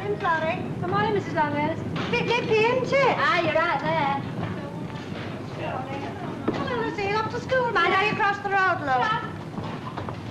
morning, Florrie. Good morning, Mrs. Longhurst. Bit nippy, isn't it? Ah, you're right there. Hello, Lizzie. Off to school, mind how you cross the road, love.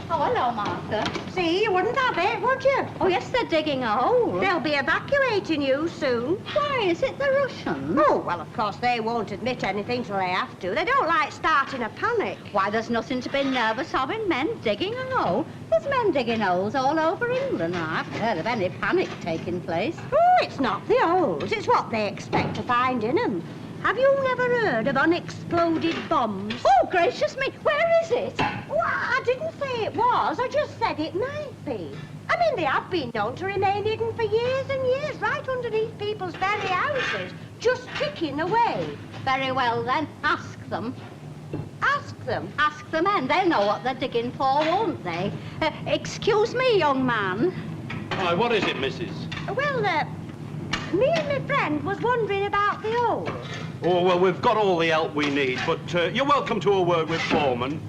Oh, hello, Martha. See, you wouldn't have it, would you? Oh, yes, they're digging a hole. They'll be evacuating you soon. Why, is it the Russians? Oh, well, of course, they won't admit anything till they have to. They don't like starting a panic. Why, there's nothing to be nervous of in men digging a hole. There's men digging holes all over England, and I haven't heard of any panic taking place. Oh, it's not the holes. It's what they expect to find in them. Have you never heard of unexploded bombs? Oh, gracious me, where is it? Well, I didn't say it was. I just said it might be. I mean, they have been known to remain hidden for years and years, right underneath people's very houses, just ticking away. Very well, then, ask them. Ask them. Ask the men. They'll know what they're digging for, won't they? Excuse me, young man. Hi, what is it, missus? Well, me and my friend was wondering about the hole. Oh, well, we've got all the help we need, but you're welcome to a word with foreman.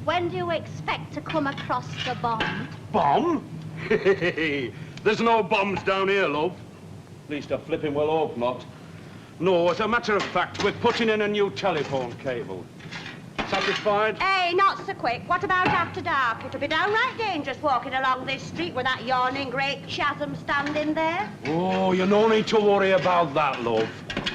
When do you expect to come across the bomb? Bomb? There's no bombs down here, love. At least I flipping well hope not. No, as a matter of fact, we're putting in a new telephone cable. Satisfied? Hey, not so quick. What about after dark? It'll be downright dangerous walking along this street with that yawning great chasm standing there. Oh, you no need to worry about that, love.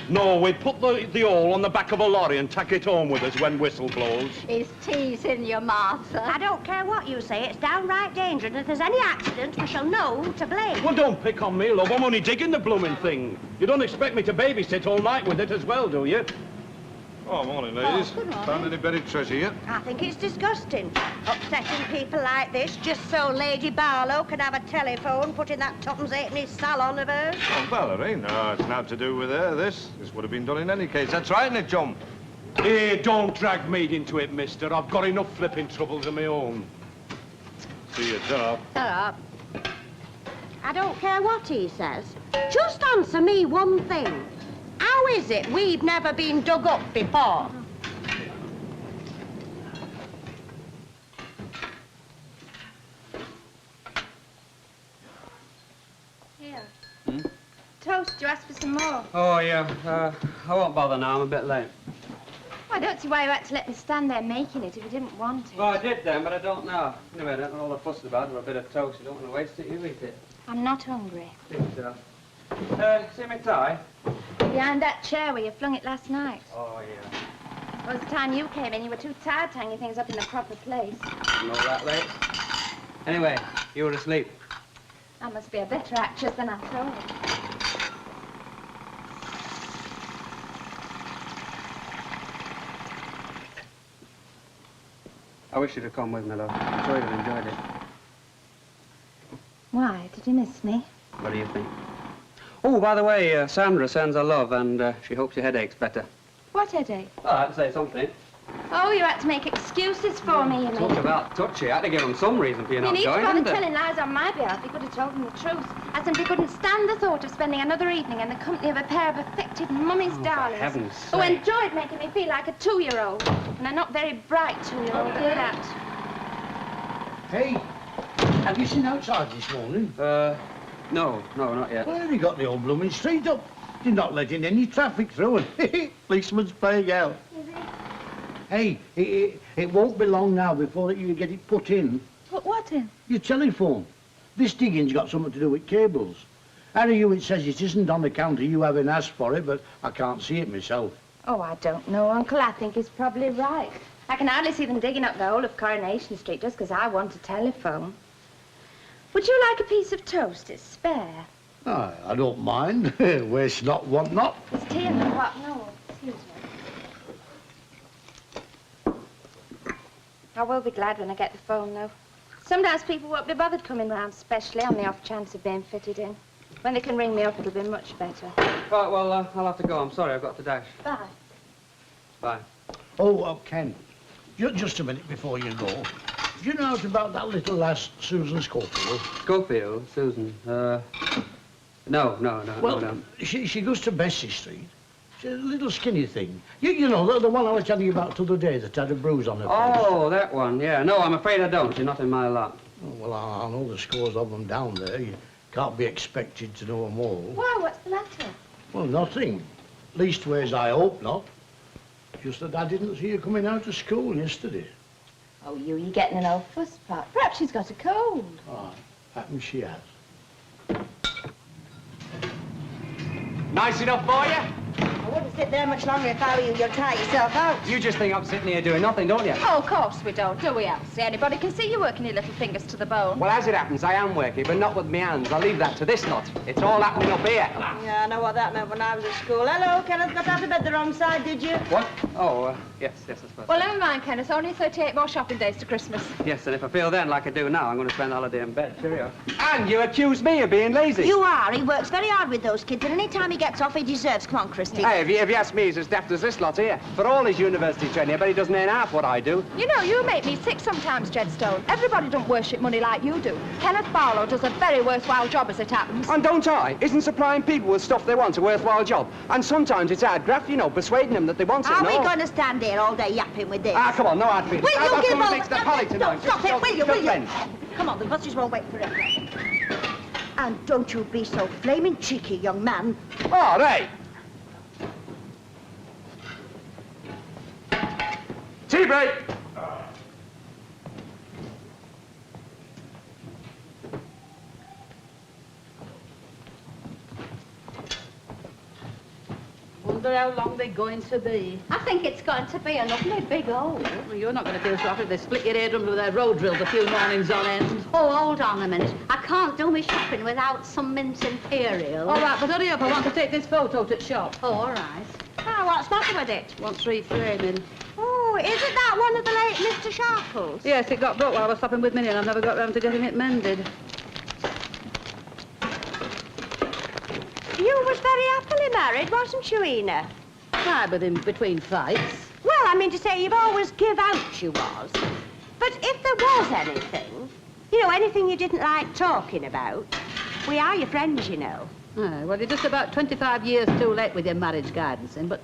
No, we put the hole on the back of a lorry and tack it home with us when whistle blows. He's teasing you, Martha. I don't care what you say. It's downright dangerous. If there's any accident, we shall know who to blame. Well, don't pick on me, love. I'm only digging the blooming thing. You don't expect me to babysit all night with it as well, do you? Oh, morning, ladies. good morning. Found any buried treasure yet? I think it's disgusting. Upsetting people like this just so Lady Barlow can have a telephone put in that tuppence halfpenny salon of hers. Oh, Valerie, no, it's not to do with her, this. This would have been done in any case. That's right, isn't it, John? Hey, don't drag me into it, mister. I've got enough flipping troubles of my own. See you, ta. Shut up. I don't care what he says. Just answer me one thing. How is it we've never been dug up before? Here. Toast, you asked for some more. Oh, yeah. I won't bother now. I'm a bit late. Well, I don't see why you had to let me stand there making it if you didn't want it. Well, I did then, but I don't now. Anyway, I don't know all the fuss about it. A bit of toast. You don't want to waste it. You eat it. I'm not hungry. Think so. See my tie? Behind that chair where you flung it last night. Oh, yeah. Well, the time you came in, you were too tired to hang your things up in the proper place. Not that late. Anyway, you were asleep. I must be a better actress than I thought. I wish you'd have come with me, love. I'm sure you'd have enjoyed it. Why? Did you miss me? What do you think? Oh, by the way, Sandra sends her love, and she hopes your headache's better. What headache? Well, I had to say something. Oh, you had to make excuses for me, you Talk mean? about touchy. I had to give them some reason for you You not need to going, bother didn't I? telling lies on my behalf. You could have told them the truth. I simply couldn't stand the thought of spending another evening in the company of a pair of affected mummy's darlings. For heaven's who sake. enjoyed making me feel like a 2-year-old. And a not very bright 2-year-old, hear that? Hey, have you seen outside this morning? No, not yet. Well, they got the old blooming street up. They're not letting any traffic through, and policeman's paying out. Hey, it won't be long now before you get it put in. Put what in? Your telephone. This digging's got something to do with cables. Harry Hewitt says it isn't on account of you having asked for it, but I can't see it myself. Oh, I don't know, Uncle. I think he's probably right. I can hardly see them digging up the whole of Coronation Street just because I want a telephone. Would you like a piece of toast? It's spare. I don't mind. Waste not, want not. There's tea in the pot. No, excuse me. I will be glad when I get the phone, though. Sometimes people won't be bothered coming round, especially on the off chance of being fitted in. When they can ring me up, it'll be much better. Right, well, I'll have to go. I'm sorry, I've got to dash. Bye. Bye. Oh, Ken, just a minute before you go. Do you know out about that little lass, Susan Schofield? Schofield, Susan. No, Well, no. she goes to Bessie Street. She's a little skinny thing. You know, the one I was telling you about the other day that had a bruise on her face. Oh, that one, yeah. No, I'm afraid I don't. She's not in my lot. Oh, well, I know the scores of them down there. You Can't be expected to know them all. Why, what's the matter? Well, nothing. Leastways, I hope not. Just that I didn't see her coming out of school yesterday. Oh, you're getting an old fuss pot. Perhaps she's got a cold. Ah, happens she has. Nice enough for you? I wouldn't sit there much longer if I were you. You'll tire yourself out. You just think I'm sitting here doing nothing, don't you? Oh, of course we don't, do we, Elsie? Anybody can see you working your little fingers to the bone. Well, as it happens, I am working, but not with my hands. I'll leave that to this lot. It's all happening up here. Yeah, I know what that meant when I was at school. Hello, Kenneth. Got out of bed the wrong side, did you? What? Oh, yes, I suppose. Well, never mind, Kenneth. Only 38 more shopping days to Christmas. Yes, and if I feel then like I do now, I'm going to spend the holiday in bed. Cheerio. And you accuse me of being lazy. You are. He works very hard with those kids, and any time he gets off, he deserves. Come on, Christy. Hey, if you ask me, he's as daft as this lot here. For all his university training, I bet he doesn't earn half what I do. You know, you make me sick sometimes, Jedstone. Everybody don't worship money like you do. Kenneth Barlow does a very worthwhile job as it happens. And don't I? Isn't supplying people with stuff they want a worthwhile job? And sometimes it's hard graft, you know, persuading them that they want it. Are we going to stand here all day yapping with this? Ah, come on, no hard feelings. Will you give fix the pally tonight? Stop it, will you? Then. Come on, the buses won't wait for it. And don't you be so flaming cheeky, young man. All right. Tea break. Wonder how long they're going to be. I think it's going to be a lovely big hole. Well, you're not going to feel so happy if they split your eardrums with their road drills a few mornings on end. Oh, hold on a minute. I can't do my shopping without some mint imperial. All right, but hurry up. I want to take this photo to the shop. Oh, all right. Ah, what's the matter with it? Want reframing. Oh, isn't that one of the late Mr. Sharples? Yes, it got broke while I was stopping with Minnie and I've never got round to getting it mended. You was very happily married, wasn't you, Ena? Tried with him between fights. Well, I mean to say, you've always give out you was. But if there was anything, you know, anything you didn't like talking about, we are your friends, you know. Oh, well, you're just about 25 years too late with your marriage guidance in, but,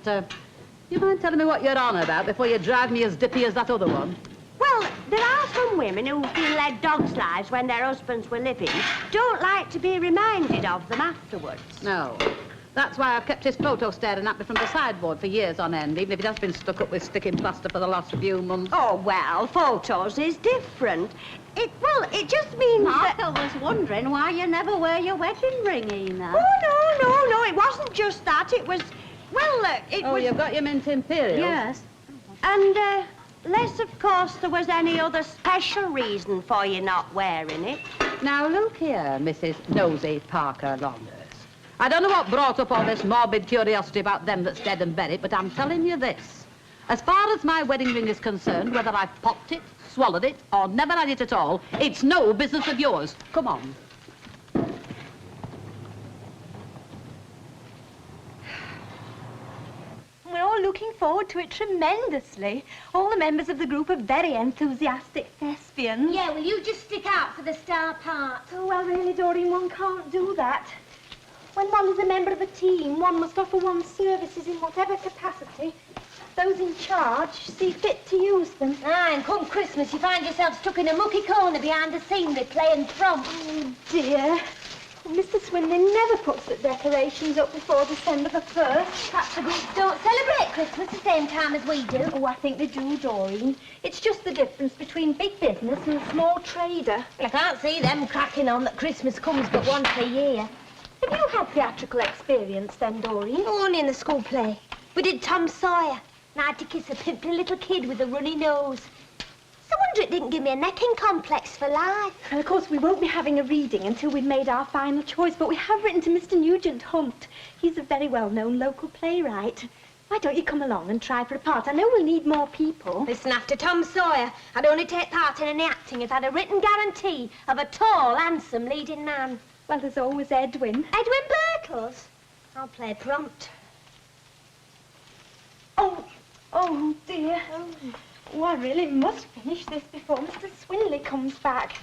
you mind telling me what you're on about before you drive me as dippy as that other one? Well, there are some women who've been led dogs' lives when their husbands were living, don't like to be reminded of them afterwards. No. That's why I've kept his photo staring at me from the sideboard for years on end, even if it has been stuck up with sticking plaster for the last few months. Oh, well, photos is different. It just means that... Martha was wondering why you never wear your wedding ring, Ena. Oh, no, it wasn't just that. It was, well, it was... Oh, you've got your mint imperial? Yes. And, less, of course, there was any other special reason for you not wearing it. Now, look here, Mrs. Nosy Parker Longhurst. I don't know what brought up all this morbid curiosity about them that's dead and buried, but I'm telling you this. As far as my wedding ring is concerned, whether I've popped it, swallowed it, or never had it at all, it's no business of yours. Come on. We're all looking forward to it tremendously. All the members of the group are very enthusiastic thespians. Yeah, will you just stick out for the star part? Oh, well, really, Doreen, one can't do that. When one is a member of a team, one must offer one's services in whatever capacity those in charge see fit to use them. Ah, and come Christmas, you find yourself stuck in a mucky corner behind the scenery playing trump. Oh, dear. Well, Mr. Swindley never puts the decorations up before December the 1st. Perhaps the groups don't celebrate Christmas the same time as we do. Oh, I think they do, Doreen. It's just the difference between big business and small trader. Well, I can't see them cracking on that Christmas comes but once a year. Have you had theatrical experience then, Doreen? Only in the school play. We did Tom Sawyer, and I had to kiss a pimply little kid with a runny nose. It's a wonder it didn't give me a necking complex for life. And of course, we won't be having a reading until we've made our final choice, but we have written to Mr. Nugent Hunt. He's a very well-known local playwright. Why don't you come along and try for a part? I know we'll need more people. Listen, after Tom Sawyer, I'd only take part in any acting if I had a written guarantee of a tall, handsome leading man. Well, there's always Edwin. Edwin Birtles? I'll play prompt. Oh, dear. Oh, I really must finish this before Mr. Swindley comes back.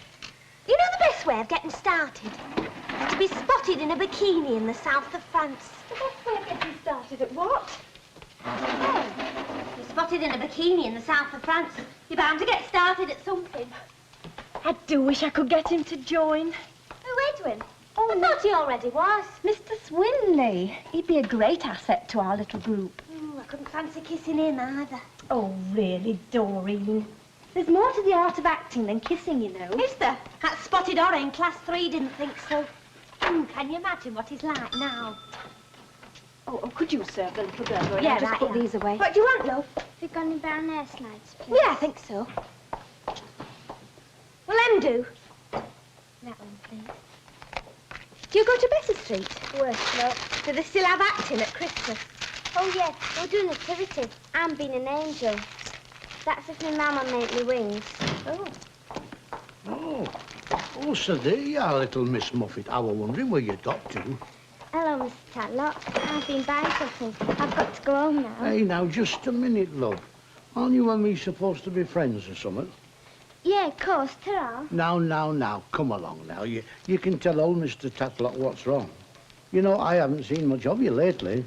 You know the best way of getting started? To be spotted in a bikini in the south of France. The best way of getting started at what? You're spotted in a bikini in the south of France. You're bound to get started at something. I do wish I could get him to join. Who, Edwin? Oh, I thought he already was. Mr. Swindley. He'd be a great asset to our little group. I couldn't fancy kissing him either. Oh, really, Doreen? There's more to the art of acting than kissing, you know. Is there? That spotted horror in class 3 didn't think so. Can you imagine what he's like now? Oh, could you serve the little girl? Doreen? Yeah, I'll just right, put yeah. these away. What do you want, love? Have you got any brown hair slides, please? Yeah, I think so. Will them do? That one, please. Do you go to Bessie Street? Worst luck. Do they still have acting at Christmas? Oh, yeah, we're doing activities. I'm being an angel. That's if my mama made me wings. Oh, so there you are, little Miss Muffet. I was wondering where you got to. Hello, Mr. Tatlock. I've been buying something. I've got to go home now. Hey, now, just a minute, love. Aren't you and me supposed to be friends or something? Yeah, of course. Ta-ra. Now, come along now. You can tell old Mr. Tatlock what's wrong. You know, I haven't seen much of you lately.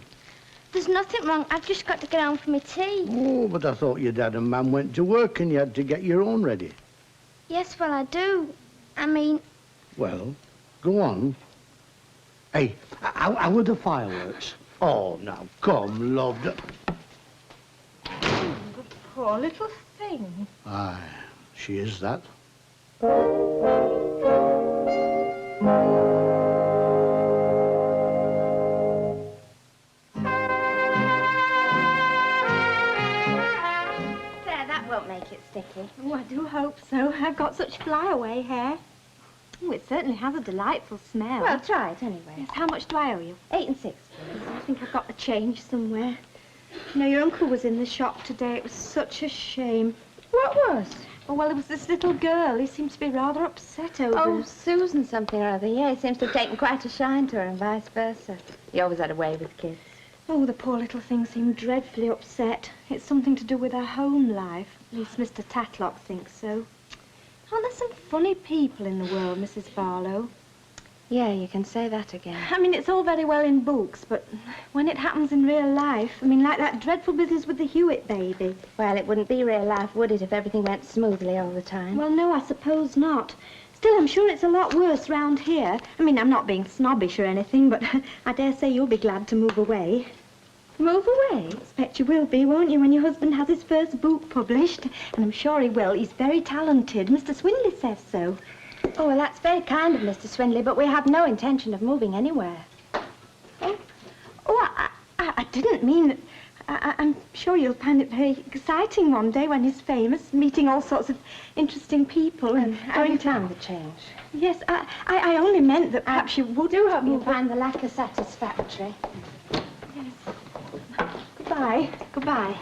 There's nothing wrong. I've just got to get home for my tea. Oh, but I thought your dad and Mam went to work and you had to get your own ready. Yes, well, I do. I mean... Well, go on. Hey, how were the fireworks? Oh, now, come, love. Poor little thing. Aye, she is that. Won't make it sticky. Oh, I do hope so. I've got such flyaway hair. Oh, it certainly has a delightful smell. Well, try it anyway. Yes, how much do I owe you? 8 and 6. I think I've got the change somewhere. You know, your uncle was in the shop today. It was such a shame. What was? Oh, well, there was this little girl. He seemed to be rather upset over... Oh, Susan something or other. Yeah, he seems to have taken quite a shine to her and vice versa. He always had a way with kids. Oh, the poor little thing seemed dreadfully upset. It's something to do with her home life. At least Mr. Tatlock thinks so. Aren't there some funny people in the world, Mrs. Barlow? Yeah, you can say that again. I mean, it's all very well in books, but when it happens in real life, I mean, like that dreadful business with the Hewitt baby. Well, it wouldn't be real life, would it, if everything went smoothly all the time? Well, no, I suppose not. Still, I'm sure it's a lot worse round here. I mean, I'm not being snobbish or anything, but I dare say you'll be glad to move away. Move away? I expect you will be, won't you, when your husband has his first book published? And I'm sure he will. He's very talented. Mr. Swindley says so. Oh, well, that's very kind of Mr. Swindley, but we have no intention of moving anywhere. I didn't mean that. I'm sure you'll find it very exciting one day when he's famous, meeting all sorts of interesting people and Have you found the change? Yes, I only meant that perhaps you would. do hope you find the lacquer satisfactory. Yes. Goodbye. Goodbye.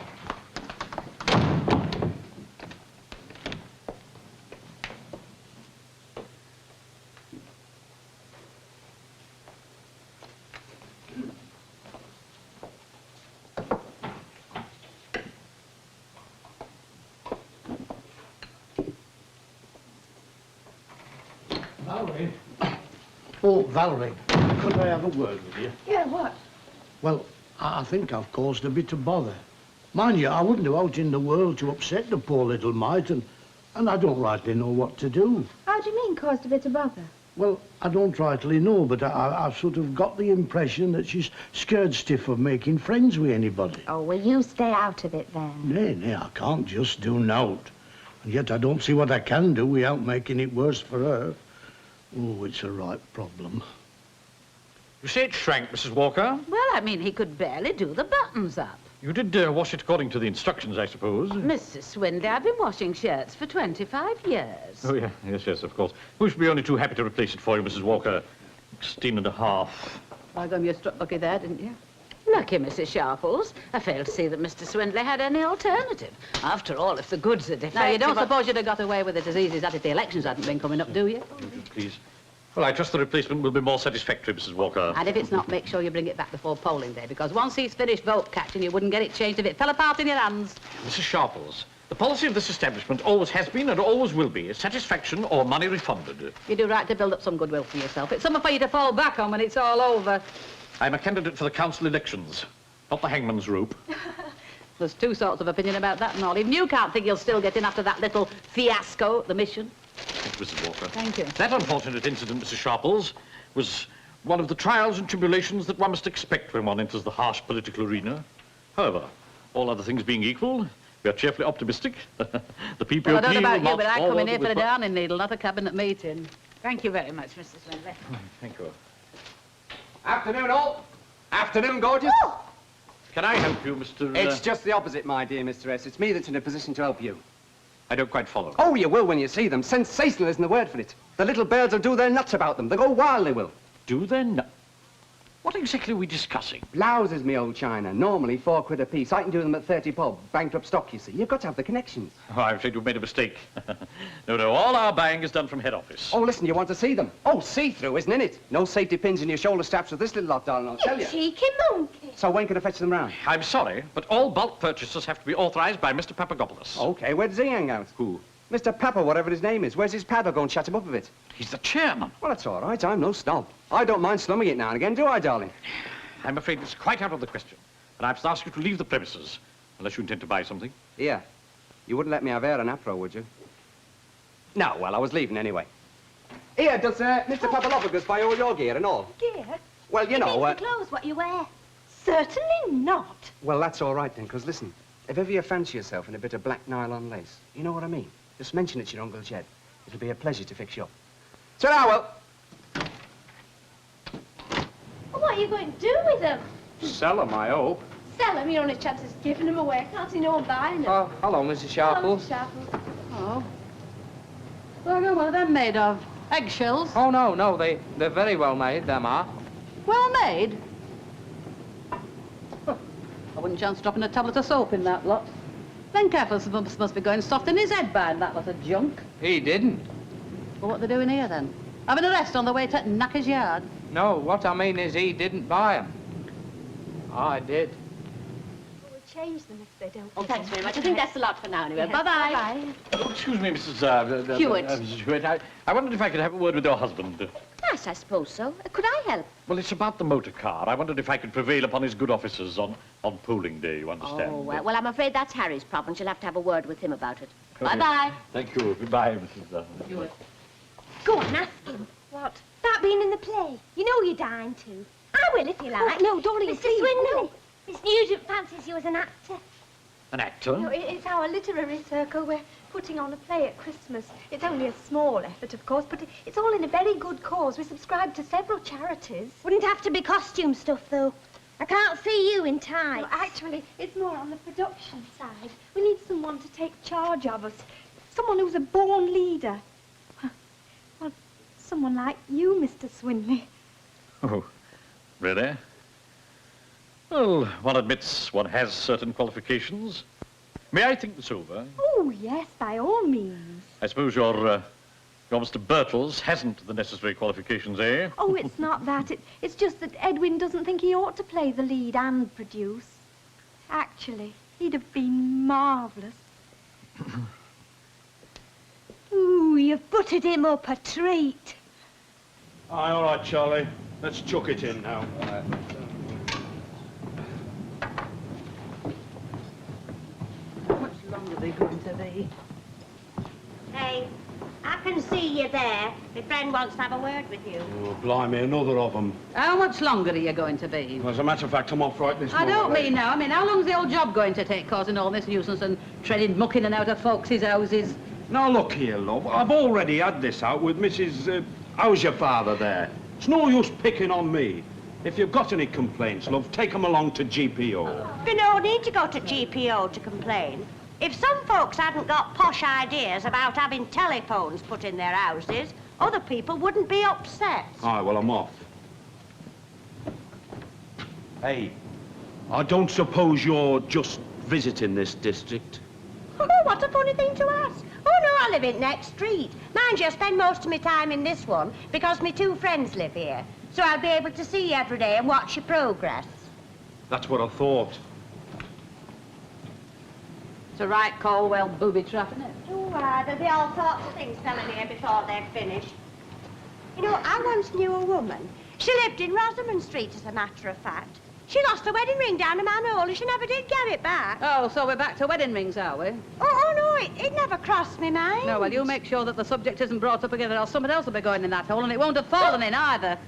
Valerie. Oh, Valerie, could I have a word with you? Yeah, what? Well, I think I've caused a bit of bother. Mind you, I wouldn't do out in the world to upset the poor little mite, and I don't rightly know what to do. How do you mean, caused a bit of bother? Well, I don't rightly know, but I've sort of got the impression that she's scared stiff of making friends with anybody. Oh, well, you stay out of it then. Nay, I can't just do nought. And yet I don't see what I can do without making it worse for her. Oh, it's a right problem. You say it shrank, Mrs. Walker? Well, I mean, he could barely do the buttons up. You did wash it according to the instructions, I suppose. Mrs. Swindley, I've been washing shirts for 25 years. Oh, yeah. Yes, of course. We should be only too happy to replace it for you, Mrs. Walker. 16 and a half. By gum, you struck lucky there, didn't you? Lucky, Mrs. Sharples. I failed to see that Mr. Swindley had any alternative. After all, if the goods are defective... Now, you don't suppose you'd have got away with it as easy as that if the elections hadn't been coming up, do you? Please. Well, I trust the replacement will be more satisfactory, Mrs. Walker. And if it's not, make sure you bring it back before polling day, because once he's finished vote catching, you wouldn't get it changed if it fell apart in your hands. Mrs. Sharples, the policy of this establishment always has been and always will be satisfaction or money refunded. You do right to build up some goodwill for yourself. It's something for you to fall back on when it's all over. I'm a candidate for the council elections, not the hangman's rope. There's two sorts of opinion about that and all. Even you can't think you'll still get in after that little fiasco at the mission. Thank you, Mrs. Walker. Thank you. That unfortunate incident, Mrs. Sharples, was one of the trials and tribulations that one must expect when one enters the harsh political arena. However, all other things being equal, we are cheerfully optimistic. The people Well, I don't know about you, but I come in here for a darning needle, not a cabinet meeting. Thank you very much, Mr. Swindley. Thank you. Afternoon, all. Afternoon, gorgeous. Oh! Can I help you, Mr. It's just the opposite, my dear Mr. S. It's me that's in a position to help you. I don't quite follow. Oh, you will when you see them. Sensational isn't the word for it. The little birds will do their nuts about them. They'll go wild, they will. Do they not? What exactly are we discussing? Blouses, me old China. Normally £4 a piece. I can do them at 30 bob. Bankrupt stock, you see. You've got to have the connections. Oh, I'm afraid you've made a mistake. No, all our buying is done from head office. Oh, listen, you want to see them? Oh, see-through, isn't it? No safety pins in your shoulder straps with this little lot, darling, I'll tell you. Cheeky monkey. So when can I fetch them round? I'm sorry, but all bulk purchases have to be authorized by Mr. Papagopoulos. OK, where does he hang out? Who? Mr. Papa, whatever his name is. Where's his pad? I'll go and chat him up a bit. He's the chairman. Well, that's all right. I'm no snob. I don't mind slumming it now and again, do I, darling? I'm afraid it's quite out of the question. And I must ask you to leave the premises, unless you intend to buy something. Here. You wouldn't let me have hair and afro, would you? No, well, I was leaving anyway. Here, does Mr. Papalophagus buy all your gear and all? Gear? Well, you know... the clothes what you wear. Certainly not. Well, that's all right then, because listen, if ever you fancy yourself in a bit of black nylon lace, you know what I mean? Just mention it to your Uncle Jed. It'll be a pleasure to fix you up. So now, well... What are you going to do with them? Sell them, I hope. Sell them? Your only chance is giving them away. Can't see no one buying them. Oh, hello, Mrs. Sharple. Oh. What are them made of? Eggshells? Oh, no, they're very well made, them are. Well made? Huh. I wouldn't chance dropping a tablet of soap in that lot. Lynne Carol must be going soft in his head buying that lot of junk. He didn't. Well, what are they doing here, then? Having a rest on the way to Knacker's Yard? No, what I mean is he didn't buy them. I did. We'll change them if they don't. Oh, thanks very much. I think that's a lot for now, anyway. Yes. Bye-bye. Bye. Oh, excuse me, Mrs. Hewitt. Hewitt. I wondered if I could have a word with your husband. Yes, I suppose so. Could I help? Well, it's about the motor car. I wondered if I could prevail upon his good offices on polling day, you understand? Oh, well, I'm afraid that's Harry's problem. She'll have to have a word with him about it. Bye-bye. Thank you. Goodbye, Mrs. Hewitt. Go on, ask him. What? About being in the play. You know you're dying to. I will, if you like. no, darling, Mr. please, Swindley. no. Miss Nugent fancies you as an actor. An actor? No, it's our literary circle. We're putting on a play at Christmas. It's only a small effort, of course, but it's all in a very good cause. We subscribe to several charities. Wouldn't have to be costume stuff, though. I can't see you in time. No, actually, it's more on the production side. We need someone to take charge of us. Someone who's a born leader. Well, someone like you, Mr. Swindley. Oh, really? Well, one admits one has certain qualifications. May I think this over? Oh, yes, by all means. I suppose your Mr. Birtles hasn't the necessary qualifications, eh? Oh, it's not that. It's just that Edwin doesn't think he ought to play the lead and produce. Actually, he'd have been marvellous. Ooh, you've buttered him up a treat. Aye, all right, Charlie. Let's chuck it in now. How much longer are they going to be? Hey, I can see you there. My friend wants to have a word with you. Oh, blimey, another of them. How much longer are you going to be? As a matter of fact, I'm off right this I moment. don't mean now. I mean, how long's the old job going to take, causing all this nuisance and treading muck in and out of folks' houses? Now, look here, love. I've already had this out with Mrs... how's your father there? It's no use picking on me. If you've got any complaints, love, take them along to GPO. You no need to go to GPO to complain. If some folks hadn't got posh ideas about having telephones put in their houses, other people wouldn't be upset. Aye, well, I'm off. Hey, I don't suppose you're just visiting this district? Oh, what a funny thing to ask. Oh, no, I live in next street. Mind you, I spend most of my time in this one because my two friends live here. So I'll be able to see you every day and watch your progress. That's what I thought. It's a right Colwell booby trap, isn't it? Oh, there'll be all sorts of things telling here before they're finished. You know, I once knew a woman. She lived in Rosamond Street, as a matter of fact. She lost her wedding ring down a manhole and she never did get it back. Oh, so we're back to wedding rings, are we? Oh, no, it never crossed my mind. No, well, you make sure that the subject isn't brought up again or someone else will be going in that hole and it won't have fallen in either.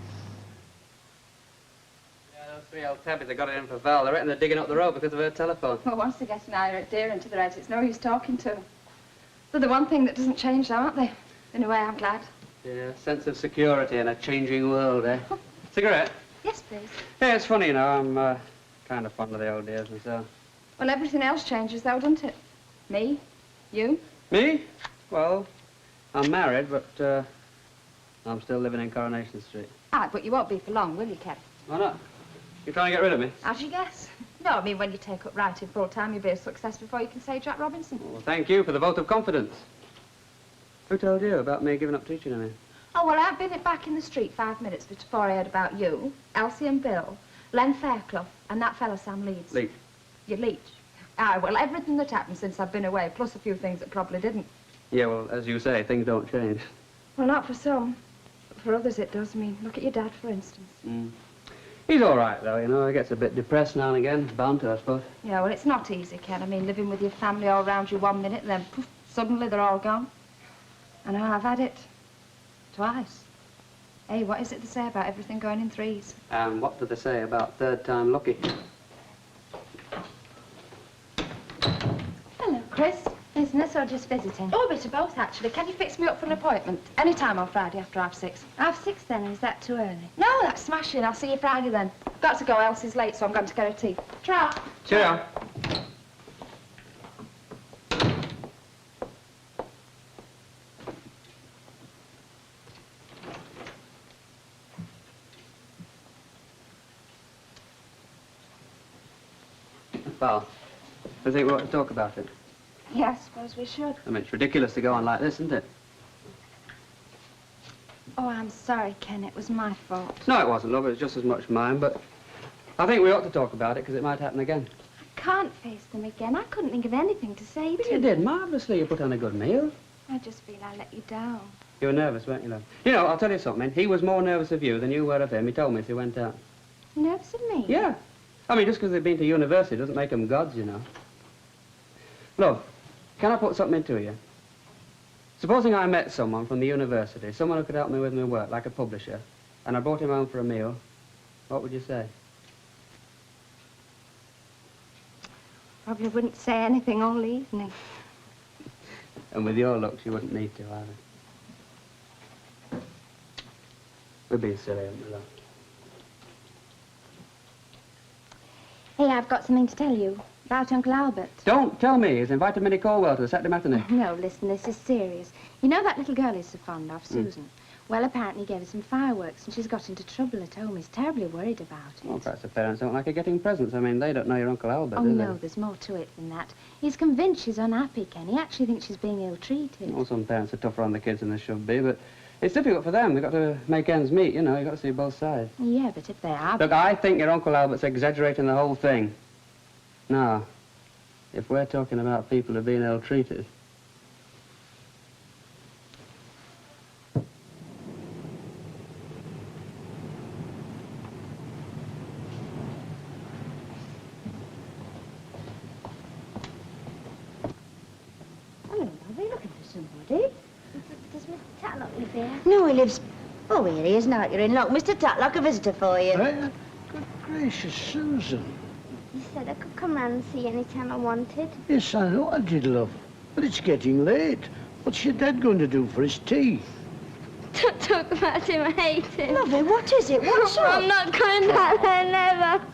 Three old tabbies that got it in for Val. I reckon they're digging up the road because of her telephone. Well, once they get an idea into their heads, it's no use talking to them. They're the one thing that doesn't change, though, aren't they? In a way, I'm glad. Yeah, sense of security in a changing world, eh? Cigarette? Yes, please. Yeah, it's funny, you know. I'm kind of fond of the old days myself. Well, everything else changes, though, doesn't it? Me? You? Me? Well, I'm married, but I'm still living in Coronation Street. Ah, but you won't be for long, will you, Kev? Why not? You trying to get rid of me? How'd you guess? No, I mean, when you take up writing full time, you'll be a success before you can say Jack Robinson. Well, thank you for the vote of confidence. Who told you about me giving up teaching, I mean? Oh, well, I've been back in the street 5 minutes before I heard about you, Elsie and Bill, Len Fairclough, and that fellow Sam Leeds. Leach. Your Leach. Ah, well, everything that happened since I've been away, plus a few things that probably didn't. Yeah, well, as you say, things don't change. Well, not for some. But for others it does. I mean, look at your dad, for instance. Mm. He's all right, though, you know. He gets a bit depressed now and again. Bound to, I suppose. Yeah, well, it's not easy, Ken. I mean, living with your family all around you 1 minute, then poof, suddenly they're all gone. I know, I've had it. Twice. Hey, what is it they say about everything going in threes? And what do they say about third time lucky? Hello, Chris. Business or just visiting? Oh, a bit of both, actually. Can you fix me up for an appointment? Any time on Friday after 6:30. 6:30 then, or is that too early? No, that's smashing. I'll see you Friday then. Got to go, Elsie's late, so I'm going to get her tea. Tra. Cheerio. Well, I think we ought to talk about it. Yeah, I suppose we should. I mean, it's ridiculous to go on like this, isn't it? Oh, I'm sorry, Ken. It was my fault. No, it wasn't, love. It was just as much mine, but I think we ought to talk about it because it might happen again. I can't face them again. I couldn't think of anything to say But to you did marvellously. You put on a good meal. I just feel I let you down. You were nervous, weren't you, love? You know, I'll tell you something. He was more nervous of you than you were of him. He told me as he went out. Nervous of me? Yeah. I mean, just because they've been to university doesn't make them gods, you know. Love, can I put something into you? Supposing I met someone from the university, someone who could help me with my work, like a publisher, and I brought him home for a meal, what would you say? Probably wouldn't say anything all evening. And with your looks, you wouldn't need to, either. We're being silly, aren't we, love? Hey, I've got something to tell you about Uncle Albert. Don't tell me. He's invited Minnie Colwell to the Saturday matinee. No, listen, this is serious. You know that little girl he's so fond of, Susan? Well, apparently he gave her some fireworks and she's got into trouble at home. He's terribly worried about it. Well, perhaps the parents don't like her getting presents. I mean, they don't know your Uncle Albert, Oh, do no, they? there's more to it than that. He's convinced she's unhappy, Ken. He actually thinks she's being ill-treated. Well, some parents are tougher on the kids than they should be, but it's difficult for them. They've got to make ends meet, you know. You've got to see both sides. Yeah, but if they are... Look, I think your Uncle Albert's exaggerating the whole thing. Now, if we're talking about people who've been ill-treated... Hello, Bobby, looking for somebody. Does Mr. Tatlock live here? No, he lives... Oh, here he is now. You're in luck. Mr. Tatlock, a visitor for you. Good gracious, Susan. He said I could come round and see any time I wanted. Yes, I know I did, love. But it's getting late. What's your dad going to do for his tea? Don't talk about him, I hate him. Lovely, what is it? What's up? I'm not coming back there, never.